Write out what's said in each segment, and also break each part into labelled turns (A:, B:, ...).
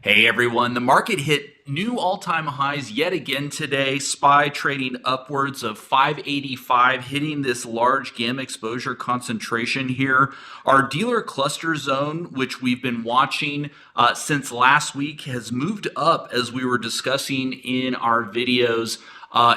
A: Hey everyone, the market hit new all-time highs yet again today. SPY trading upwards of 585, hitting this large gamma exposure concentration here. Our dealer cluster zone, which we've been watching since last week, has moved up as we were discussing in our videos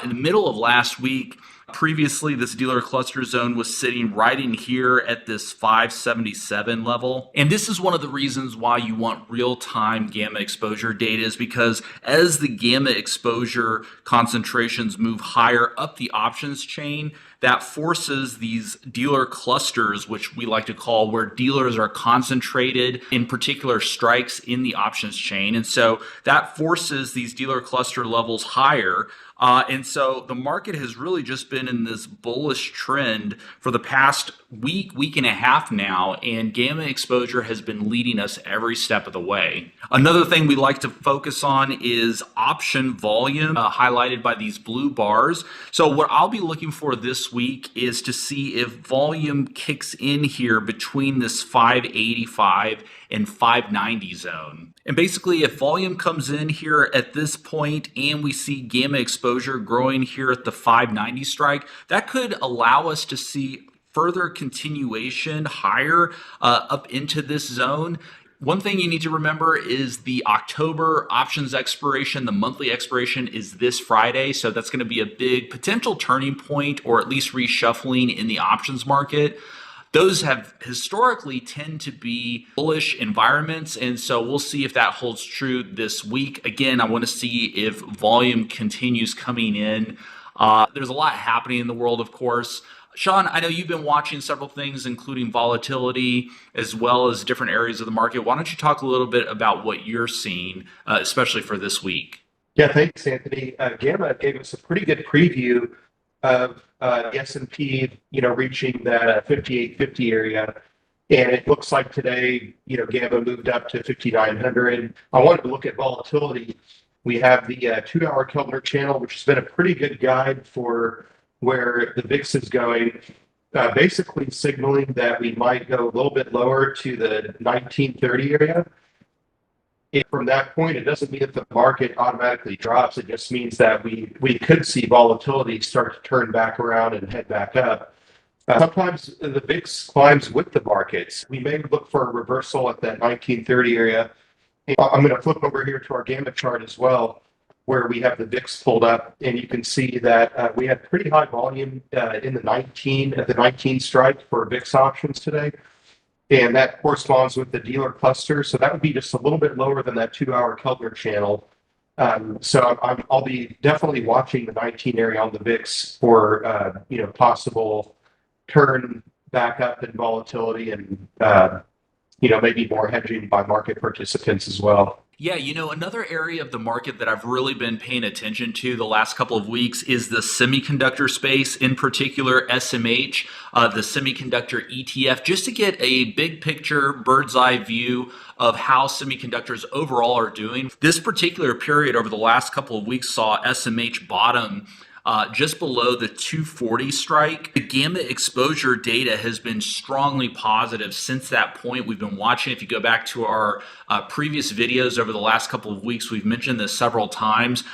A: in the middle of last week. Previously, this dealer cluster zone was sitting right in here at this 577 level. And this is one of the reasons why you want real-time gamma exposure data, is because as the gamma exposure concentrations move higher up the options chain, that forces these dealer clusters, which we like to call where dealers are concentrated in particular strikes in the options chain. And so that forces these dealer cluster levels higher. And so the market has really just been in this bullish trend for the past week and a half now, and gamma exposure has been leading us every step of the way. Another thing we like to focus on is option volume, highlighted by these blue bars. So what I'll be looking for this week is to see if volume kicks in here between this 585 and 590 zone. And basically, if volume comes in here at this point and we see gamma exposure growing here at the 590 strike, that could allow us to see further continuation higher up into this zone. One thing you need to remember is the October options expiration, the monthly expiration is this Friday. So that's going to be a big potential turning point, or at least reshuffling in the options market. Those have historically tend to be bullish environments, and so we'll see if that holds true this week. Again, I want to see if volume continues coming in. There's a lot happening in the world, of course. Sean, I know you've been watching several things, including volatility, as well as different areas of the market. Why don't you talk a little bit about what you're seeing, especially for this week?
B: Yeah, thanks, Anthony. Gamma gave us a pretty good preview of the S&P, reaching that 5850 area. And it looks like today, Gamma moved up to 5900. I wanted to look at volatility. We have the 2-hour Keltner channel, which has been a pretty good guide for where the VIX is going, basically signaling that we might go a little bit lower to the 1930 area. And from that point, it doesn't mean that the market automatically drops. It just means that we could see volatility start to turn back around and head back up. Sometimes the VIX climbs with the markets. We may look for a reversal at that 1930 area. And I'm going to flip over here to our gamma chart as well, where we have the VIX pulled up, and you can see that we had pretty high volume in the 19 strike for VIX options today. And that corresponds with the dealer cluster. So that would be just a little bit lower than that 2-hour Keltner channel. So I'll be definitely watching the 19 area on the VIX for possible turn back up in volatility and maybe more hedging by market participants as well.
A: Yeah, another area of the market that I've really been paying attention to the last couple of weeks is the semiconductor space, in particular SMH, the semiconductor ETF, just to get a big picture, bird's eye view of how semiconductors overall are doing. This particular period over the last couple of weeks saw SMH bottom just below the 240 strike. The gamma exposure data has been strongly positive since that point. We've been watching. If you go back to our previous videos over the last couple of weeks, we've mentioned this several times.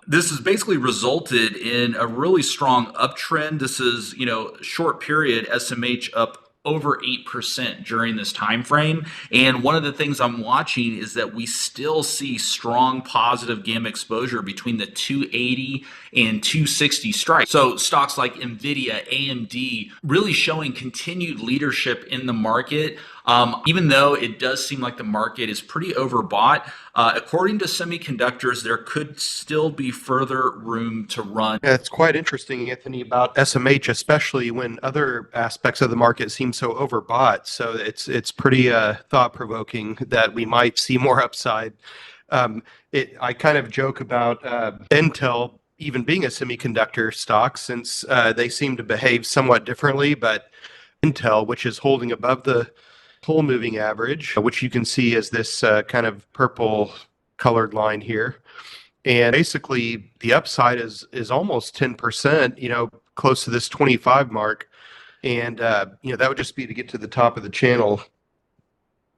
A: This has basically resulted in a really strong uptrend. This is, short period, SMH up over 8% during this time frame. And one of the things I'm watching is that we still see strong positive gamma exposure between the 280 and 260 strike. So stocks like Nvidia, AMD, really showing continued leadership in the market. Even though it does seem like the market is pretty overbought, according to Semiconductors, there could still be further room to run.
B: Yeah, it's quite interesting, Anthony, about SMH, especially when other aspects of the market seem so overbought. So it's pretty thought-provoking that we might see more upside. I kind of joke about Intel even being a semiconductor stock, since they seem to behave somewhat differently, but Intel, which is holding above the whole moving average, which you can see as this kind of purple colored line here. And basically the upside is almost 10%, close to this 25 mark. And, that would just be to get to the top of the channel.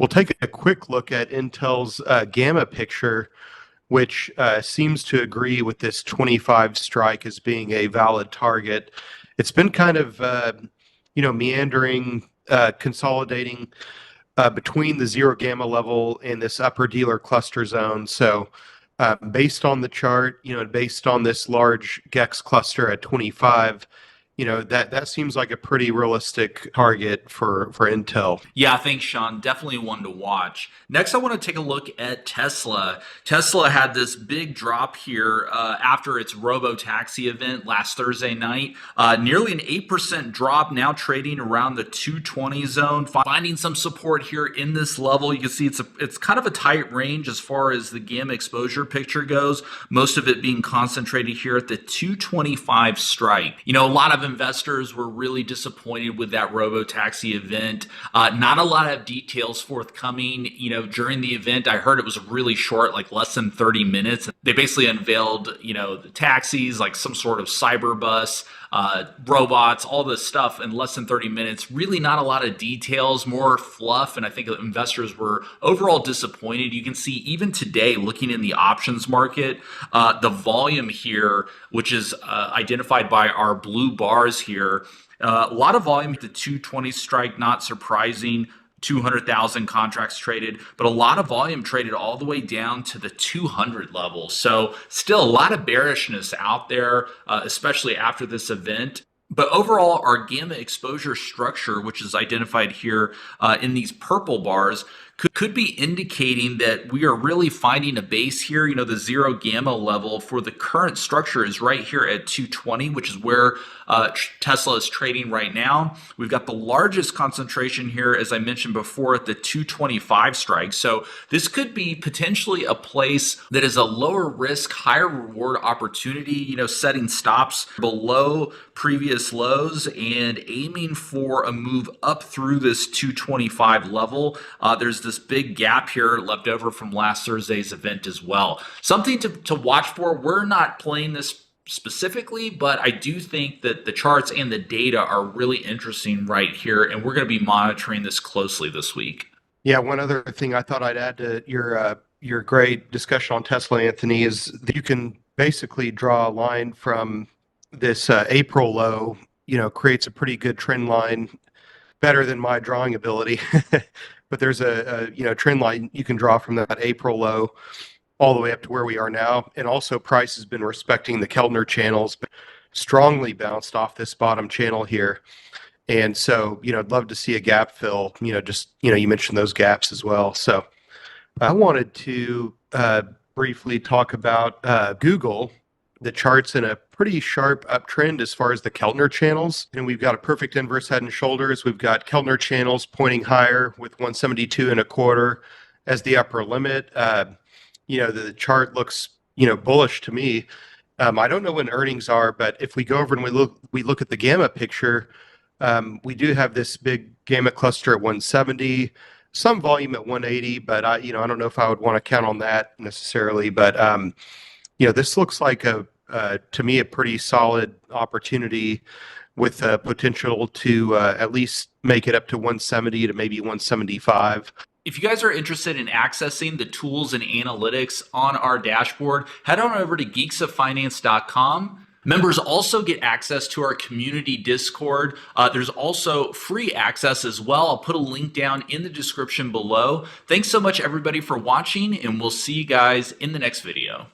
B: We'll take a quick look at Intel's gamma picture, which seems to agree with this 25 strike as being a valid target. It's been kind of, meandering, consolidating between the zero gamma level and this upper dealer cluster zone. So based on the chart, based on this large GEX cluster at 25, that seems like a pretty realistic target for Intel.
A: Yeah, thanks, Sean. Definitely one to watch. Next, I want to take a look at Tesla. Tesla had this big drop here after its robo-taxi event last Thursday night. Nearly an 8% drop, now trading around the 220 zone, finding some support here in this level. You can see it's kind of a tight range as far as the gamma exposure picture goes, most of it being concentrated here at the 225 strike. A lot of investors were really disappointed with that robo-taxi event. Not a lot of details forthcoming. During the event, I heard it was really short, like less than 30 minutes. They basically unveiled, the taxis, like some sort of cyber bus, robots, all this stuff in less than 30 minutes. Really not a lot of details, more fluff. And I think investors were overall disappointed. You can see even today, looking in the options market, the volume here, which is identified by our blue bars here, a lot of volume at the 220 strike, not surprising. 200,000 contracts traded, but a lot of volume traded all the way down to the 200 level. So still a lot of bearishness out there, especially after this event. But overall, our gamma exposure structure, which is identified here in these purple bars, could be indicating that we are really finding a base here. The zero gamma level for the current structure is right here at 220, which is where Tesla is trading right now. We've got the largest concentration here, as I mentioned before, at the 225 strike. So this could be potentially a place that is a lower risk, higher reward opportunity, setting stops below previous lows and aiming for a move up through this 225 level. There's this big gap here left over from last Thursday's event as well. Something to watch for. We're not playing this specifically, but I do think that the charts and the data are really interesting right here, and we're going to be monitoring this closely this week.
B: Yeah, one other thing I thought I'd add to your great discussion on Tesla, Anthony, is that you can basically draw a line from this April low, creates a pretty good trend line, better than my drawing ability. But there's a trend line you can draw from that April low all the way up to where we are now. And also price has been respecting the Keltner channels, but strongly bounced off this bottom channel here. And so, I'd love to see a gap fill, you mentioned those gaps as well. So I wanted to briefly talk about Google. The chart's in a pretty sharp uptrend as far as the Keltner channels. And we've got a perfect inverse head and shoulders. We've got Keltner channels pointing higher with 172.25 as the upper limit. The chart looks, bullish to me. I don't know when earnings are, but if we go over and we look at the gamma picture, we do have this big gamma cluster at 170, some volume at 180, but I don't know if I would want to count on that necessarily. But this looks like to me a pretty solid opportunity with potential to at least make it up to 170 to maybe 175.
A: If you guys are interested in accessing the tools and analytics on our dashboard, head on over to geeksoffinance.com. Members also get access to our community Discord. There's also free access as well. I'll put a link down in the description below. Thanks so much, everybody, for watching, and we'll see you guys in the next video.